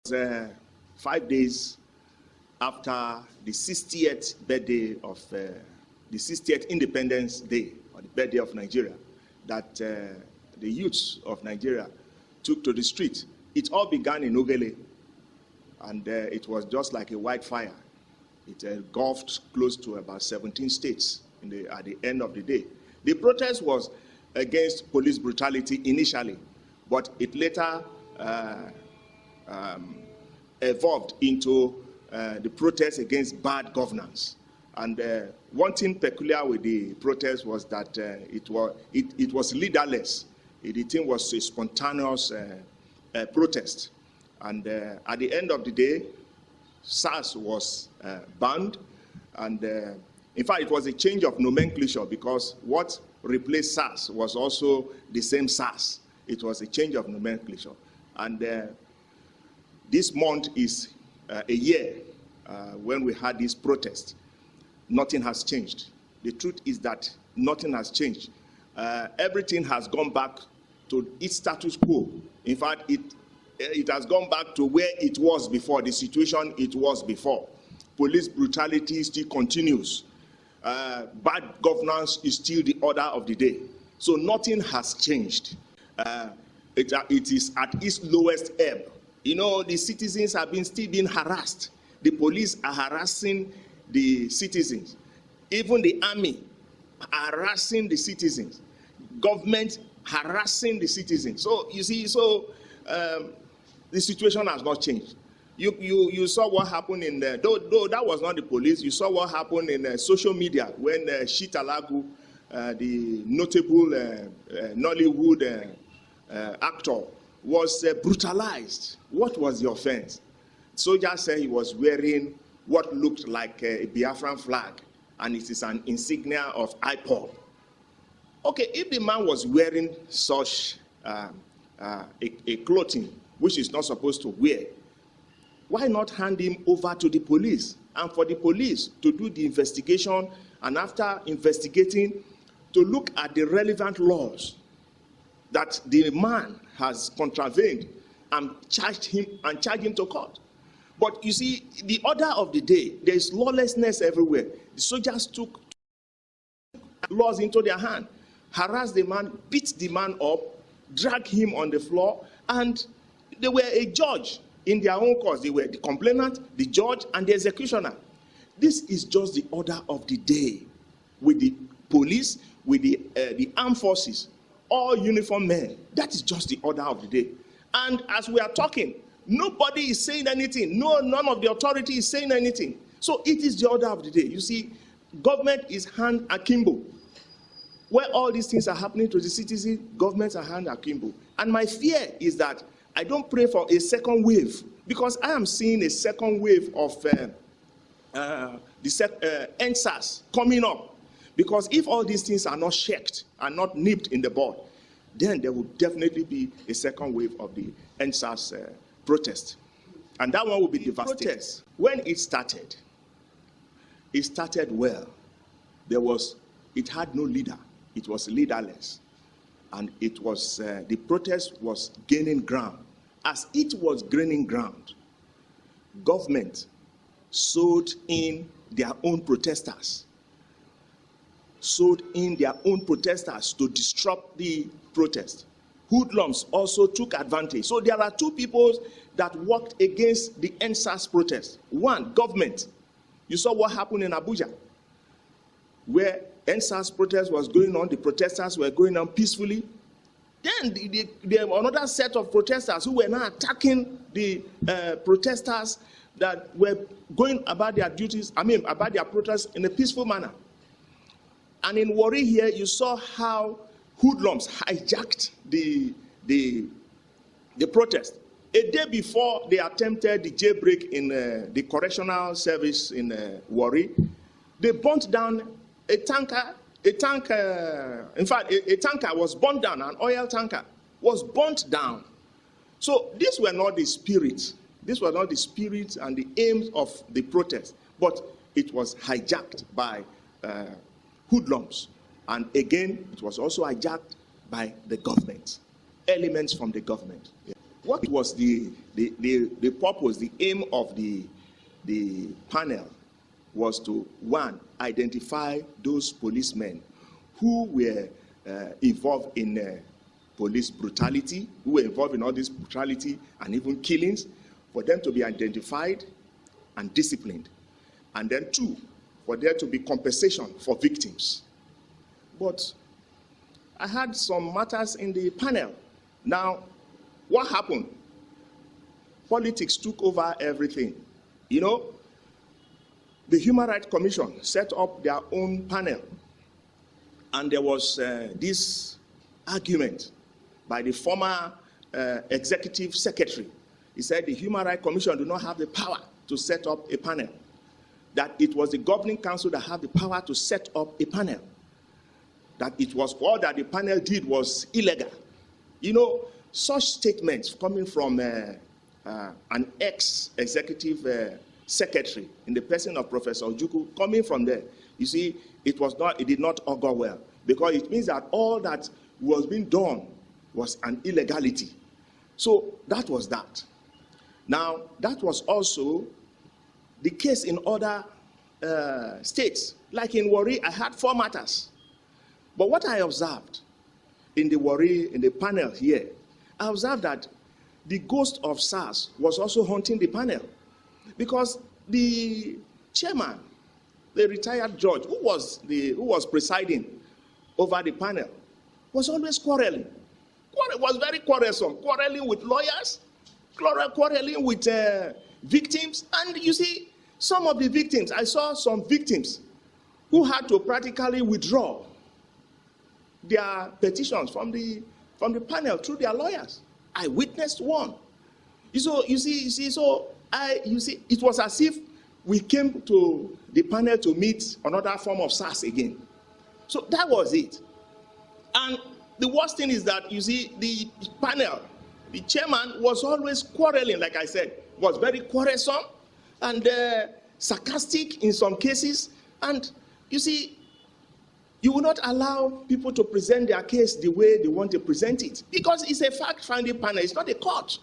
5 days after the 60th birthday of the 60th Independence Day, or the birthday of Nigeria, that the youths of Nigeria took to the street. It all began in Ogele, and it was just like a wildfire. It engulfed close to about 17 states at the end of the day. The protest was against police brutality initially, but it later evolved into the protest against bad governance. And one thing peculiar with the protest was that it was leaderless. The thing was a spontaneous protest. And at the end of the day, SARS was banned. And in fact, it was a change of nomenclature, because what replaced SARS was also the same SARS. It was a change of nomenclature. And this month is a year when we had this protest. Nothing has changed. The truth is that nothing has changed. Everything has gone back to its status quo. In fact, it has gone back to where it was before, the situation it was before. Police brutality still continues. Bad governance is still the order of the day. So nothing has changed. It is at its lowest ebb. You know, the citizens have still been harassed. The police are harassing the citizens. Even the army are harassing the citizens. Government harassing the citizens. So you see, the situation has not changed. You saw what happened in though that was not the police. You saw what happened in social media when Shitalagu, the notable Nollywood actor, was brutalized. What was the offense? Soldiers said he was wearing what looked like a Biafran flag, and it is an insignia of IPOB. Okay, if the man was wearing such a clothing which he's not supposed to wear, why not hand him over to the police, and for the police to do the investigation, and after investigating, to look at the relevant laws that the man has contravened and charge him to court. But you see, the order of the day, there is lawlessness everywhere. The soldiers took laws into their hand, harassed the man, beat the man up, dragged him on the floor, and they were a judge in their own cause. They were the complainant, the judge, and the executioner. This is just the order of the day, with the police, with the armed forces, all uniformed men. That is just the order of the day. And as we are talking, nobody is saying anything. None of the authority is saying anything. So it is the order of the day. You see, government is hand akimbo. Where all these things are happening to the citizens, governments are hand akimbo. And my fear is that I don't pray for a second wave, because I am seeing a second wave of EndSARS coming up. Because if all these things are not checked and not nipped in the bud, then there will definitely be a second wave of the EndSARS protest. And that one will be devastating. When it started well. It had no leader. It was leaderless. And it was, the protest was gaining ground. As it was gaining ground, government sold in their own protesters. To disrupt the protest. Hoodlums also took advantage. So there are two people that worked against the EndSARS protest. One, government. You saw what happened in Abuja, where EndSARS protest was going on. The protesters were going on peacefully. Then there were another set of protesters who were now attacking the protesters that were going about their duties, about their protests in a peaceful manner. And in Warri here, you saw how hoodlums hijacked the protest. A day before they attempted the jailbreak in the correctional service in Warri, they burnt down a tanker. A tanker was burnt down, an oil tanker was burnt down. So these were not the spirit. These were not the spirit and the aims of the protest, but it was hijacked by hoodlums. And again, it was also hijacked by the government, elements from the government. Yeah. what was the purpose, the aim of the panel was to, one, identify those policemen who were involved in police brutality, who were involved in all this brutality and even killings, for them to be identified and disciplined. And then two, for there to be compensation for victims. But I had some matters in the panel. Now, what happened? Politics took over everything. You know, the Human Rights Commission set up their own panel. And there was this argument by the former executive secretary. He said the Human Rights Commission do not have the power to set up a panel. That it was the governing council that had the power to set up a panel. That it was all that the panel did was illegal. You know, such statements coming from an ex-executive secretary in the person of Professor Ojukwu, coming from there, you see, it did not augur well, because it means that all that was being done was an illegality. So that was that. Now, that was also the case in other states. Like in Warri, I had 4 matters. But what I observed in the Warri, in the panel here, I observed that the ghost of SARS was also haunting the panel, because the chairman, the retired judge who was presiding over the panel, was always quarreling. Was very quarrelsome, quarreling with lawyers, quarreling with victims. And you see, some of the victims, I saw some victims who had to practically withdraw their petitions from the panel through their lawyers. I witnessed one. So you see, it was as if we came to the panel to meet another form of SARS again. So that was it. And the worst thing is that, you see, the panel, the chairman was always quarreling, like I said, was very quarrelsome and sarcastic in some cases. And you see, you will not allow people to present their case the way they want to present it, because it's a fact-finding panel, it's not a court.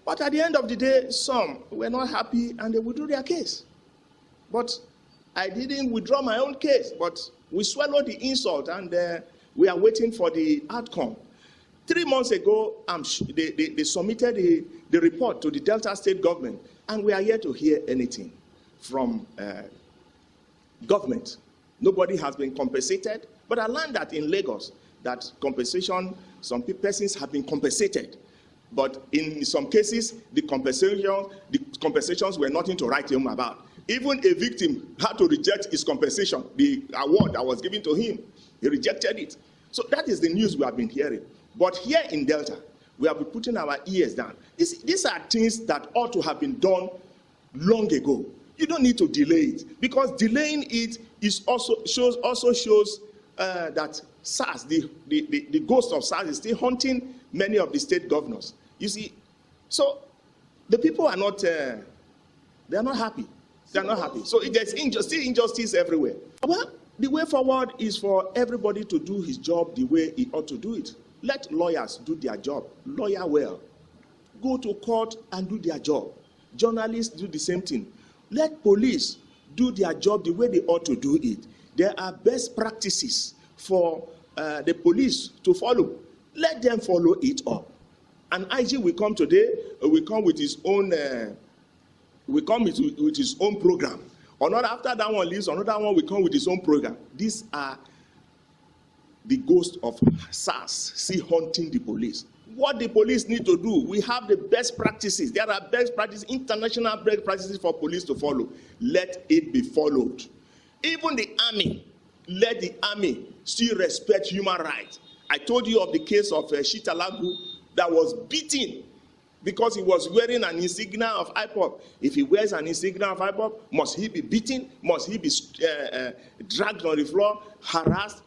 But at the end of the day, some were not happy and they withdrew their case. But I didn't withdraw my own case, but we swallowed the insult and we are waiting for the outcome. 3 months ago, they submitted the report to the Delta State government, and we are yet to hear anything from government. Nobody has been compensated, but I learned that in Lagos, that compensation, some persons have been compensated. But in some cases, the compensations were nothing to write home about. Even a victim had to reject his compensation, the award that was given to him. He rejected it. So that is the news we have been hearing. But here in Delta, we have been putting our ears down. These are things that ought to have been done long ago. You don't need to delay it, because delaying it also shows that SARS, the ghost of SARS, is still haunting many of the state governors. You see, so the people are not, they are not happy. They are not happy. So there's injustice everywhere. Well, the way forward is for everybody to do his job the way he ought to do it. Let lawyers do their job. Lawyer well. Go to court and do their job. Journalists do the same thing. Let police do their job the way they ought to do it. There are best practices for the police to follow. Let them follow it up. And IG will come today, will come with his own with his own program. Or not after that one leaves, another one will come with his own program. These are the ghosts of SARS, haunting the police. What the police need to do, we have the best practices. There are best practices, international best practices for police to follow. Let it be followed. Even the army, let the army still respect human rights. I told you of the case of Shitalagu that was beaten because he was wearing an insignia of IPOB. If he wears an insignia of IPOB, must he be beaten? Must he be dragged on the floor, harassed?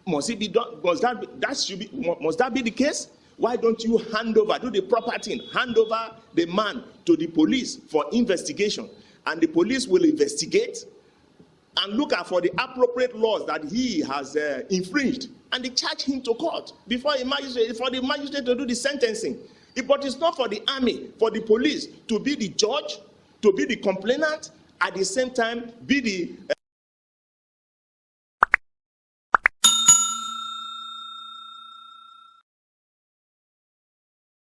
Must he be done? Must that be the case? Why don't you hand over, do the proper thing, hand over the man to the police for investigation, and the police will investigate and look at for the appropriate laws that he has infringed, and they charge him to court before a magistrate, for the magistrate to do the sentencing. But it's not for the army, for the police to be the judge, to be the complainant, at the same time be